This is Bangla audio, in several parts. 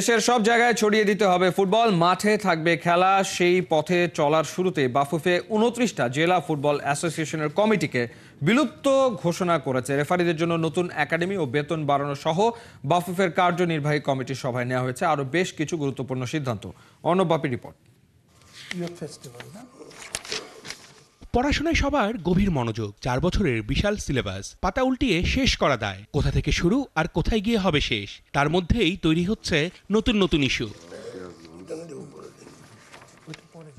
দেশের সব জায়গায় ছড়িয়ে দিতে হবে ফুটবল, মাঠে থাকবে খেলা। সেই পথে চলার শুরুতে বাফুফে ২৯টা জেলা ফুটবল অ্যাসোসিয়েশনের কমিটিকে বিলুপ্ত ঘোষণা করেছে। রেফারিদের জন্য নতুন একাডেমি ও বেতন বাড়ানো সহ বাফুফের কার্যনির্বাহী কমিটির সভায় নেওয়া হয়েছে আরও বেশ কিছু গুরুত্বপূর্ণ সিদ্ধান্ত। অর্ণব বাপি রিপোর্ট। পড়াশোনায় সবার গভীর মনোযোগ, 4 বছরের বিশাল সিলেবাস পাতা উল্টিয়ে শেষ করা দায়। কোথা থেকে শুরু আর কোথায় গিয়ে হবে শেষ, তার মধ্যেই তৈরি হচ্ছে নতুন নতুন ইস্যু।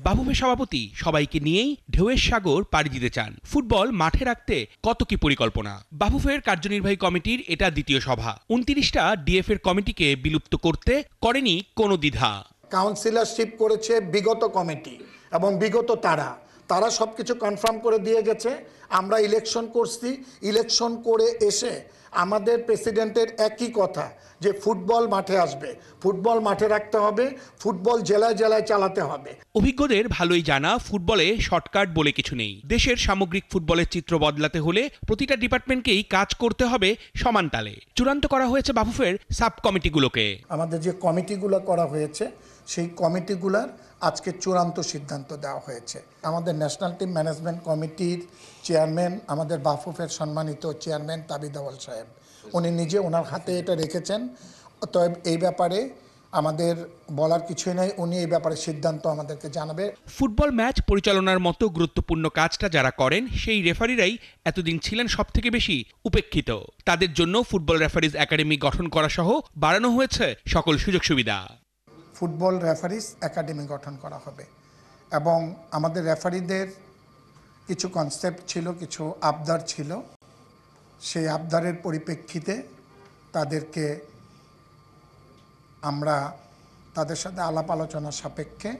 বাফুফের সভাপতি সবাইকে নিয়েই ঢেউয়ের সাগর পাড়ি দিতে চান। ফুটবল মাঠে রাখতে কত কি পরিকল্পনা। বাফুফের কার্যনির্বাহী কমিটির এটা দ্বিতীয় সভা। 29টা ডিএফ এর কমিটিকে বিলুপ্ত করতে করেনি কোনো দ্বিধা। কাউন্সিলরশিপ করেছে বিগত কমিটি এবং বিগত তারা সবকিছু কনফার্ম করে দিয়ে গেছে। আমরা ইলেকশন করছি, ইলেকশন করে এসে আমাদের প্রেসিডেন্টের একই কথা যে ফুটবল মাঠে আসবে, ফুটবল মাঠে রাখতে হবে, ফুটবল জেলায় জেলায় চালাতে হবে। অভিজ্ঞদের ভালোই জানা, ফুটবলে শর্টকাট বলে কিছু নেই। দেশের সামগ্রিক ফুটবলের চিত্র বদলাতে হলে প্রতিটা ডিপার্টমেন্টকেই কাজ করতে হবে সমান তালে। চূড়ান্ত করা হয়েছে বাফুফের সাব কমিটিগুলোকে। আমাদের যে কমিটিগুলো করা হয়েছে সেই কমিটিগুলোর আজকে চূড়ান্ত সিদ্ধান্ত দেওয়া হয়েছে। আমাদের ন্যাশনাল টিম ম্যানেজমেন্ট কমিটির চেয়ারম্যান, আমাদের বাফুফের সম্মানিত চেয়ারম্যান তাবিদ আউয়াল সাহেব, উনি নিজে ওনার হাতে এটা রেখেছেন। তবে এই ব্যাপারে আমাদের বলার কিছুই নাই, উনি এই ব্যাপারে সিদ্ধান্ত আমাদেরকে জানাবে। ফুটবল ম্যাচ পরিচালনার মতো গুরুত্বপূর্ণ কাজটা যারা করেন সেই রেফারিরাই এতদিন ছিলেন সবথেকে বেশি উপেক্ষিত। তাদের জন্য ফুটবল রেফারিজ একাডেমি গঠন করা সহ বাড়ানো হয়েছে সকল সুযোগ সুবিধা। ফুটবল রেফারিজ একাডেমি গঠন করা হবে এবং আমাদের রেফারিদের কিছু কনসেপ্ট ছিল, কিছু আবদার ছিল। সেই আবদারের পরিপ্রেক্ষিতে তাদেরকে আমরা তাদের সাথে আলাপ আলোচনা সাপেক্ষে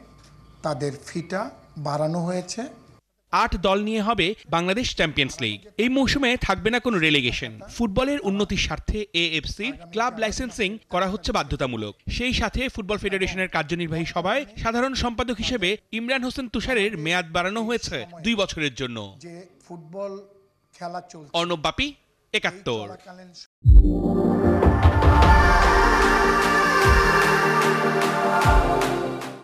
তাদের ফিটা বাড়ানো হয়েছে। 8 দল নিয়ে হবে বাংলাদেশ চ্যাম্পিয়ন্স লিগ। এই মৌসুমে থাকবে না কোনো রেলিগেশন। ফুটবলের উন্নতির স্বার্থে এএফসির ক্লাব লাইসেন্সিং করা হচ্ছে বাধ্যতামূলক। সেই সাথে ফুটবল ফেডারেশনের কার্যনির্বাহী সভায় সাধারণ সম্পাদক হিসেবে ইমরান হোসেন তুষারের মেয়াদ বাড়ানো হয়েছে 2 বছরের জন্য। যে ফুটবল খেলা চলছে। অর্ণব বাপি, 71।